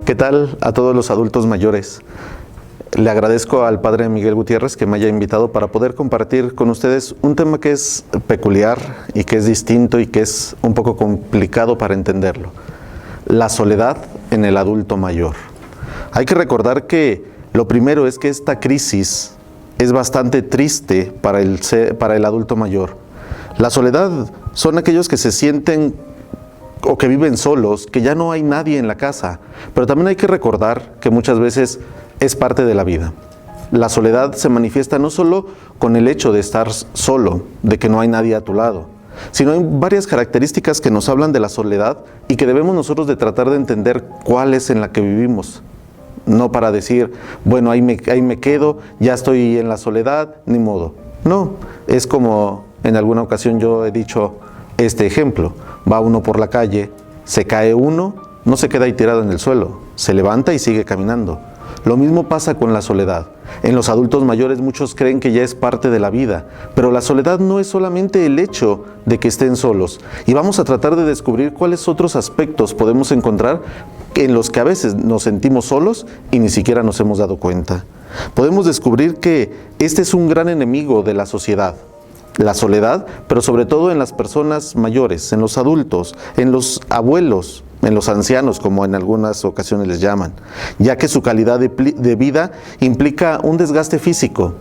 ¿Qué tal a todos los adultos mayores? Le agradezco al Padre Miguel Gutiérrez que me haya invitado para poder compartir con ustedes un tema que es peculiar y que es distinto y que es un poco complicado para entenderlo. La soledad en el adulto mayor. Hay que recordar que lo primero es que esta crisis es bastante triste para el adulto mayor. La soledad son aquellos que se sienten o que viven solos, que ya no hay nadie en la casa. Pero también hay que recordar que muchas veces es parte de la vida. La soledad se manifiesta no solo con el hecho de estar solo, de que no hay nadie a tu lado, sino hay varias características que nos hablan de la soledad y que debemos nosotros de tratar de entender cuál es en la que vivimos. No para decir, bueno, ahí me quedo, ya estoy en la soledad, ni modo. No, es como en alguna ocasión yo he dicho este ejemplo. Va uno por la calle, se cae uno, no se queda ahí tirado en el suelo, se levanta y sigue caminando. Lo mismo pasa con la soledad. En los adultos mayores muchos creen que ya es parte de la vida, pero la soledad no es solamente el hecho de que estén solos. Y vamos a tratar de descubrir cuáles otros aspectos podemos encontrar en los que a veces nos sentimos solos y ni siquiera nos hemos dado cuenta. Podemos descubrir que este es un gran enemigo de la sociedad. La soledad, pero sobre todo en las personas mayores, en los adultos, en los abuelos, en los ancianos, como en algunas ocasiones les llaman, ya que su calidad de vida implica un desgaste físico,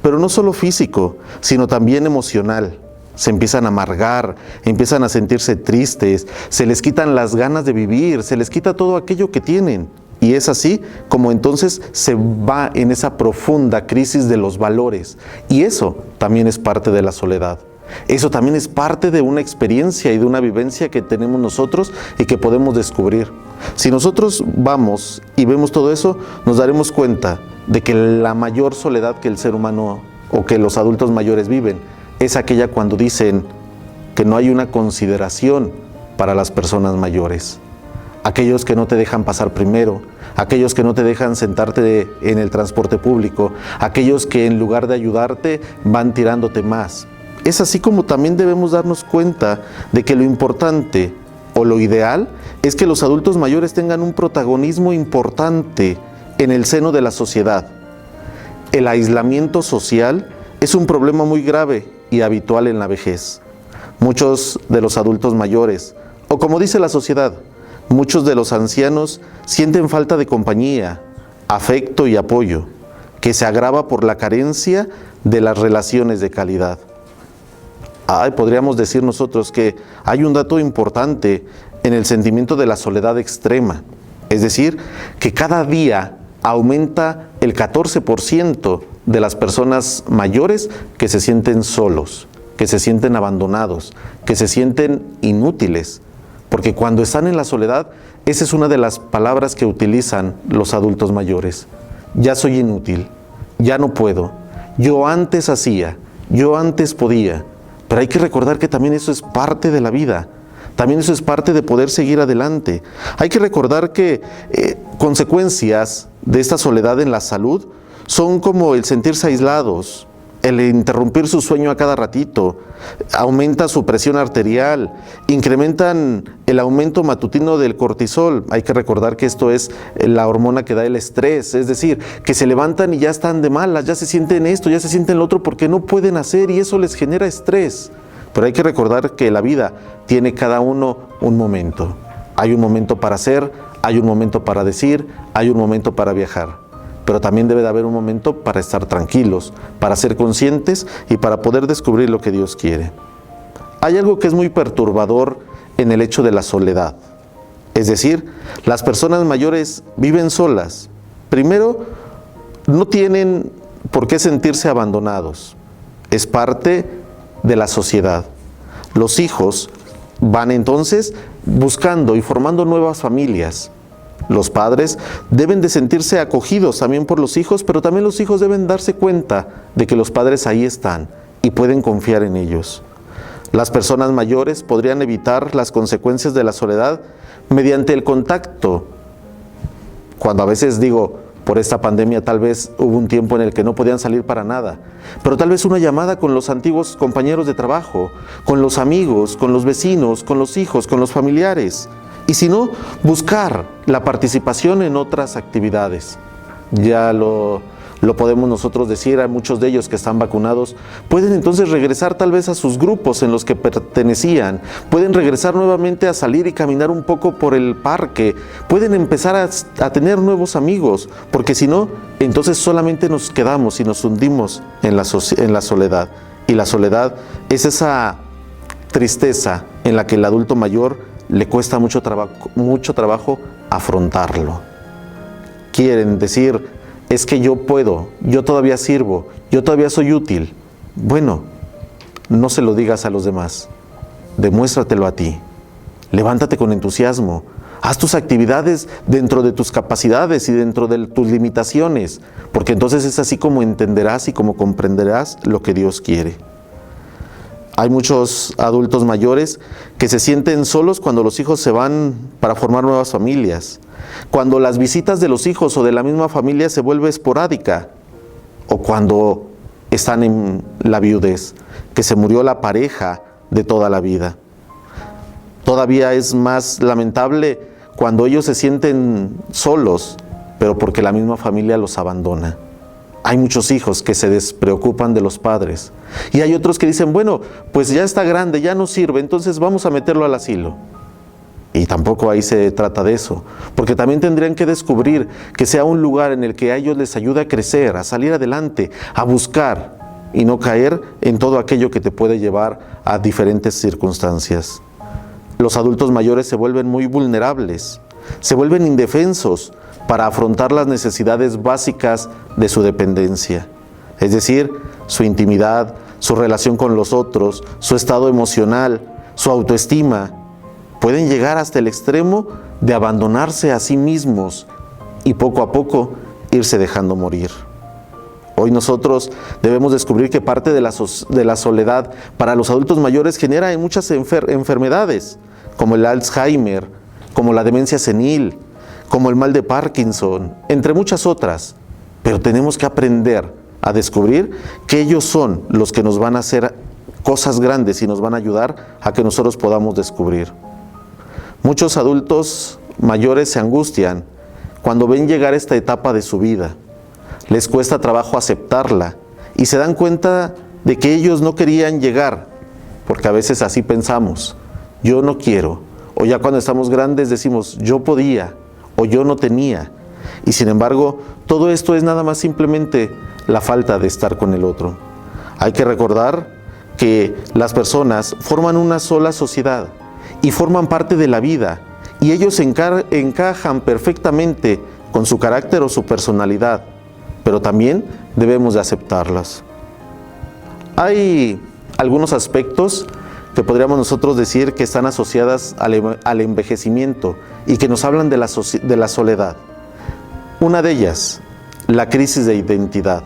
pero no solo físico, sino también emocional. Se empiezan a amargar, empiezan a sentirse tristes, se les quitan las ganas de vivir, se les quita todo aquello que tienen. Y es así como entonces se va en esa profunda crisis de los valores. Y eso también es parte de la soledad. Eso también es parte de una experiencia y de una vivencia que tenemos nosotros y que podemos descubrir. Si nosotros vamos y vemos todo eso, nos daremos cuenta de que la mayor soledad que el ser humano o que los adultos mayores viven es aquella cuando dicen que no hay una consideración para las personas mayores. Aquellos que no te dejan pasar primero, aquellos que no te dejan sentarte en el transporte público, aquellos que en lugar de ayudarte van tirándote más. Es así como también debemos darnos cuenta de que lo importante o lo ideal es que los adultos mayores tengan un protagonismo importante en el seno de la sociedad. El aislamiento social es un problema muy grave y habitual en la vejez. Muchos de los adultos mayores, o como dice la sociedad, muchos de los ancianos sienten falta de compañía, afecto y apoyo, que se agrava por la carencia de las relaciones de calidad. Podríamos decir nosotros que hay un dato importante en el sentimiento de la soledad extrema, es decir, que cada día aumenta el 14% de las personas mayores que se sienten solos, que se sienten abandonados, que se sienten inútiles. Porque cuando están en la soledad, esa es una de las palabras que utilizan los adultos mayores. Ya soy inútil, ya no puedo, yo antes hacía, yo antes podía. Pero hay que recordar que también eso es parte de la vida, también eso es parte de poder seguir adelante. Hay que recordar que consecuencias de esta soledad en la salud son como el sentirse aislados, el interrumpir su sueño a cada ratito, aumenta su presión arterial, incrementan el aumento matutino del cortisol. Hay que recordar que esto es la hormona que da el estrés, es decir, que se levantan y ya están de malas, ya se sienten esto, ya se sienten lo otro porque no pueden hacer y eso les genera estrés. Pero hay que recordar que la vida tiene cada uno un momento. Hay un momento para hacer, hay un momento para decir, hay un momento para viajar. Pero también debe de haber un momento para estar tranquilos, para ser conscientes y para poder descubrir lo que Dios quiere. Hay algo que es muy perturbador en el hecho de la soledad. Es decir, las personas mayores viven solas. Primero, no tienen por qué sentirse abandonados. Es parte de la sociedad. Los hijos van entonces buscando y formando nuevas familias. Los padres deben de sentirse acogidos también por los hijos, pero también los hijos deben darse cuenta de que los padres ahí están y pueden confiar en ellos. Las personas mayores podrían evitar las consecuencias de la soledad mediante el contacto. Cuando a veces digo, por esta pandemia tal vez hubo un tiempo en el que no podían salir para nada, pero tal vez una llamada con los antiguos compañeros de trabajo, con los amigos, con los vecinos, con los hijos, con los familiares. Y si no, buscar la participación en otras actividades. Ya lo podemos nosotros decir, a muchos de ellos que están vacunados, pueden entonces regresar tal vez a sus grupos en los que pertenecían, pueden regresar nuevamente a salir y caminar un poco por el parque, pueden empezar a tener nuevos amigos, porque si no, entonces solamente nos quedamos y nos hundimos en la soledad. Y la soledad es esa tristeza en la que el adulto mayor le cuesta mucho trabajo afrontarlo. Quieren decir, es que yo puedo, yo todavía sirvo, yo todavía soy útil. Bueno, no se lo digas a los demás, demuéstratelo a ti. Levántate con entusiasmo, haz tus actividades dentro de tus capacidades y dentro de tus limitaciones, porque entonces es así como entenderás y como comprenderás lo que Dios quiere. Hay muchos adultos mayores que se sienten solos cuando los hijos se van para formar nuevas familias, cuando las visitas de los hijos o de la misma familia se vuelve esporádica, o cuando están en la viudez, que se murió la pareja de toda la vida. Todavía es más lamentable cuando ellos se sienten solos, pero porque la misma familia los abandona. Hay muchos hijos que se despreocupan de los padres. Y hay otros que dicen, bueno, pues ya está grande, ya no sirve, entonces vamos a meterlo al asilo. Y tampoco ahí se trata de eso, porque también tendrían que descubrir que sea un lugar en el que a ellos les ayude a crecer, a salir adelante, a buscar y no caer en todo aquello que te puede llevar a diferentes circunstancias. Los adultos mayores se vuelven muy vulnerables, se vuelven indefensos para afrontar las necesidades básicas de su dependencia, es decir, su intimidad, su relación con los otros, su estado emocional, su autoestima. Pueden llegar hasta el extremo de abandonarse a sí mismos y poco a poco irse dejando morir. Hoy nosotros debemos descubrir que parte de la soledad para los adultos mayores genera en muchas enfermedades, como el Alzheimer, como la demencia senil, como el mal de Parkinson, entre muchas otras. Pero tenemos que aprender a descubrir que ellos son los que nos van a hacer cosas grandes y nos van a ayudar a que nosotros podamos descubrir. Muchos adultos mayores se angustian cuando ven llegar esta etapa de su vida. Les cuesta trabajo aceptarla y se dan cuenta de que ellos no querían llegar, porque a veces así pensamos, yo no quiero, o ya cuando estamos grandes decimos, yo podía, o yo no tenía, y sin embargo, todo esto es nada más simplemente la falta de estar con el otro. Hay que recordar que las personas forman una sola sociedad y forman parte de la vida, y ellos encajan perfectamente con su carácter o su personalidad, pero también debemos de aceptarlas. Hay algunos aspectos que podríamos nosotros decir que están asociadas al envejecimiento y que nos hablan de la soledad. Una de ellas, la crisis de identidad,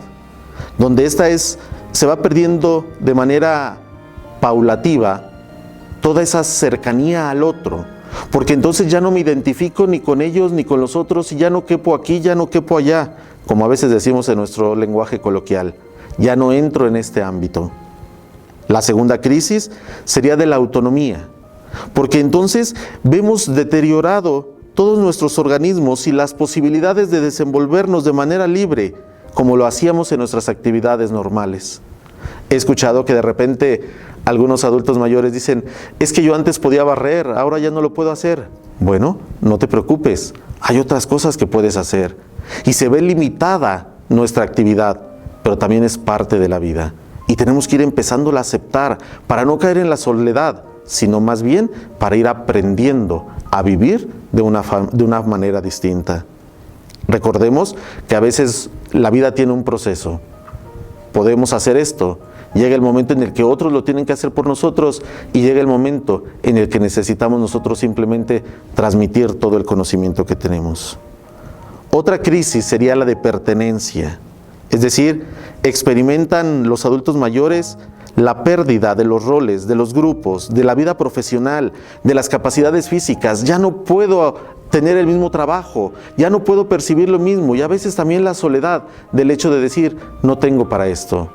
donde se va perdiendo de manera paulativa toda esa cercanía al otro, porque entonces ya no me identifico ni con ellos ni con los otros y ya no quepo aquí, ya no quepo allá, como a veces decimos en nuestro lenguaje coloquial, ya no entro en este ámbito. La segunda crisis sería de la autonomía, porque entonces vemos deteriorado todos nuestros organismos y las posibilidades de desenvolvernos de manera libre, como lo hacíamos en nuestras actividades normales. He escuchado que de repente algunos adultos mayores dicen, es que yo antes podía barrer, ahora ya no lo puedo hacer. Bueno, no te preocupes, hay otras cosas que puedes hacer. Y se ve limitada nuestra actividad, pero también es parte de la vida. Y tenemos que ir empezándola a aceptar para no caer en la soledad, sino más bien para ir aprendiendo a vivir de una manera distinta. Recordemos que a veces la vida tiene un proceso. Podemos hacer esto, llega el momento en el que otros lo tienen que hacer por nosotros y llega el momento en el que necesitamos nosotros simplemente transmitir todo el conocimiento que tenemos. Otra crisis sería la de pertenencia, es decir, experimentan los adultos mayores la pérdida de los roles, de los grupos, de la vida profesional, de las capacidades físicas. Ya no puedo tener el mismo trabajo, ya no puedo percibir lo mismo, y a veces también la soledad del hecho de decir, no tengo para esto.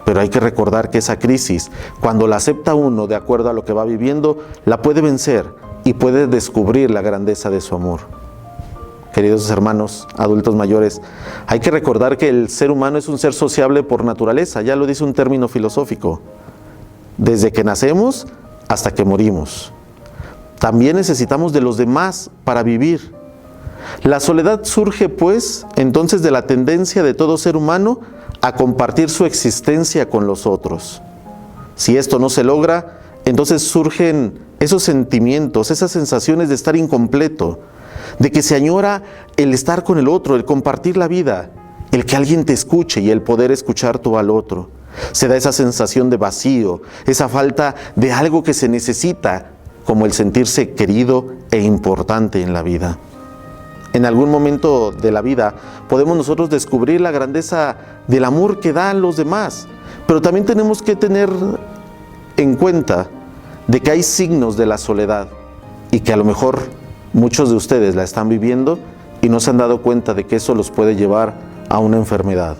Pero hay que recordar que esa crisis, cuando la acepta uno de acuerdo a lo que va viviendo, la puede vencer, y puede descubrir la grandeza de su amor. Queridos hermanos, adultos mayores, hay que recordar que el ser humano es un ser sociable por naturaleza, ya lo dice un término filosófico, desde que nacemos hasta que morimos. También necesitamos de los demás para vivir. La soledad surge, pues, entonces de la tendencia de todo ser humano a compartir su existencia con los otros. Si esto no se logra, entonces surgen esos sentimientos, esas sensaciones de estar incompleto, de que se añora el estar con el otro, el compartir la vida, el que alguien te escuche y el poder escuchar tú al otro. Se da esa sensación de vacío, esa falta de algo que se necesita, como el sentirse querido e importante en la vida. En algún momento de la vida podemos nosotros descubrir la grandeza del amor que dan los demás, pero también tenemos que tener en cuenta de que hay signos de la soledad y que a lo mejor muchos de ustedes la están viviendo y no se han dado cuenta de que eso los puede llevar a una enfermedad.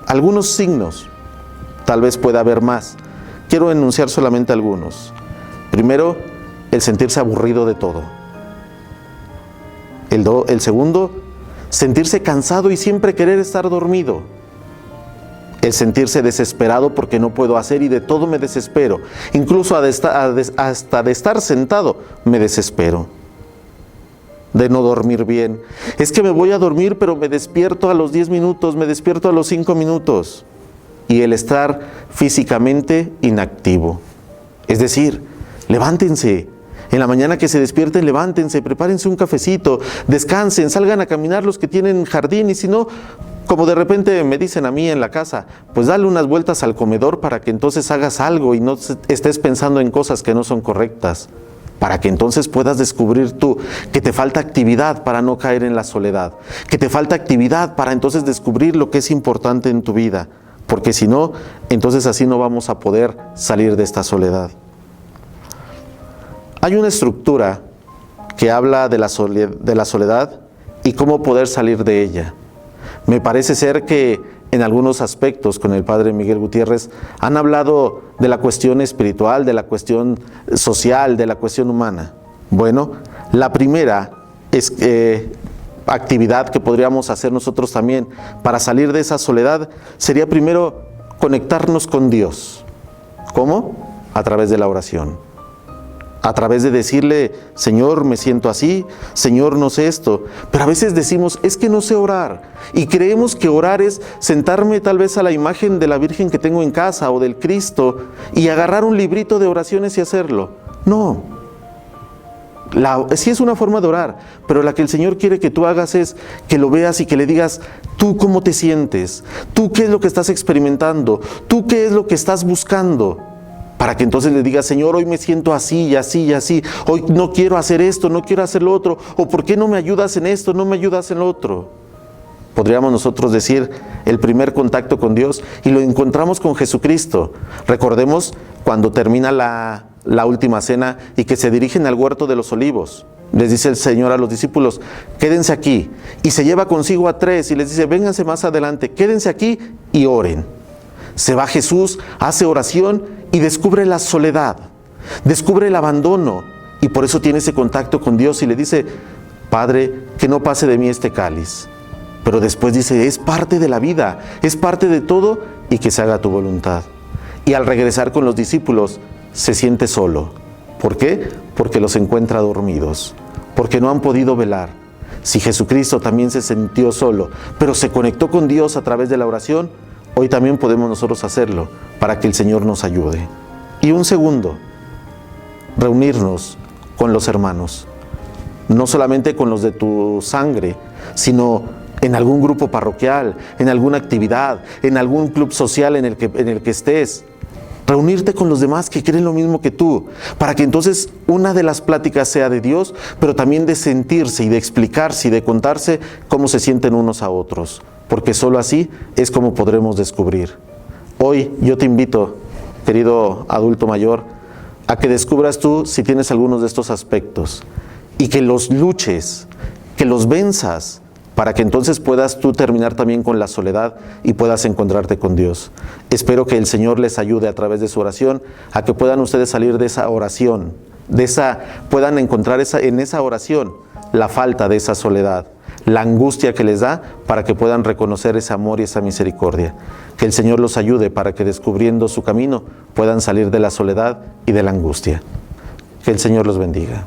Algunos signos, tal vez pueda haber más. Quiero enunciar solamente algunos. Primero, el sentirse aburrido de todo. El segundo, sentirse cansado y siempre querer estar dormido. El sentirse desesperado porque no puedo hacer y de todo me desespero. Incluso hasta de estar sentado me desespero. De no dormir bien. Es que me voy a dormir, pero me despierto a los 10 minutos, me despierto a los 5 minutos. Y el estar físicamente inactivo. Es decir, levántense. En la mañana que se despierten, levántense, prepárense un cafecito, descansen, salgan a caminar los que tienen jardín y si no, como de repente me dicen a mí en la casa, pues dale unas vueltas al comedor para que entonces hagas algo y no estés pensando en cosas que no son correctas. Para que entonces puedas descubrir tú que te falta actividad para no caer en la soledad, que te falta actividad para entonces descubrir lo que es importante en tu vida, porque si no, entonces así no vamos a poder salir de esta soledad. Hay una estructura que habla de la soledad y cómo poder salir de ella. Me parece ser que en algunos aspectos con el padre Miguel Gutiérrez han hablado de la cuestión espiritual, de la cuestión social, de la cuestión humana. Bueno, la primera es actividad que podríamos hacer nosotros también para salir de esa soledad sería primero conectarnos con Dios. ¿Cómo? A través de la oración. A través de decirle, Señor, me siento así, Señor, no sé esto. Pero a veces decimos, es que no sé orar. Y creemos que orar es sentarme tal vez a la imagen de la Virgen que tengo en casa o del Cristo y agarrar un librito de oraciones y hacerlo. No. Sí es una forma de orar, pero la que el Señor quiere que tú hagas es que lo veas y que le digas, tú cómo te sientes, tú qué es lo que estás experimentando, tú qué es lo que estás buscando. Para que entonces le diga, Señor, hoy me siento así y así y así, hoy no quiero hacer esto, no quiero hacer lo otro, o ¿por qué no me ayudas en esto, no me ayudas en lo otro? Podríamos nosotros decir el primer contacto con Dios y lo encontramos con Jesucristo. Recordemos cuando termina la última cena y que se dirigen al huerto de los olivos. Les dice el Señor a los discípulos, quédense aquí, y se lleva consigo a 3 y les dice, vénganse más adelante, quédense aquí y oren. Se va Jesús, hace oración y descubre la soledad, descubre el abandono y por eso tiene ese contacto con Dios y le dice, Padre, que no pase de mí este cáliz. Pero después dice, es parte de la vida, es parte de todo y que se haga tu voluntad. Y al regresar con los discípulos se siente solo. ¿Por qué? Porque los encuentra dormidos, porque no han podido velar. Si Jesucristo también se sintió solo, pero se conectó con Dios a través de la oración, hoy también podemos nosotros hacerlo para que el Señor nos ayude. Y un segundo, reunirnos con los hermanos. No solamente con los de tu sangre, sino en algún grupo parroquial, en alguna actividad, en algún club social en el que estés. Reunirte con los demás que creen lo mismo que tú, para que entonces una de las pláticas sea de Dios, pero también de sentirse y de explicarse y de contarse cómo se sienten unos a otros. Porque solo así es como podremos descubrir. Hoy yo te invito, querido adulto mayor, a que descubras tú si tienes algunos de estos aspectos y que los luches, que los venzas, para que entonces puedas tú terminar también con la soledad y puedas encontrarte con Dios. Espero que el Señor les ayude a través de su oración a que puedan ustedes salir de esa oración puedan encontrar en esa oración la falta de esa soledad, la angustia que les da, para que puedan reconocer ese amor y esa misericordia. Que el Señor los ayude para que, descubriendo su camino, puedan salir de la soledad y de la angustia. Que el Señor los bendiga.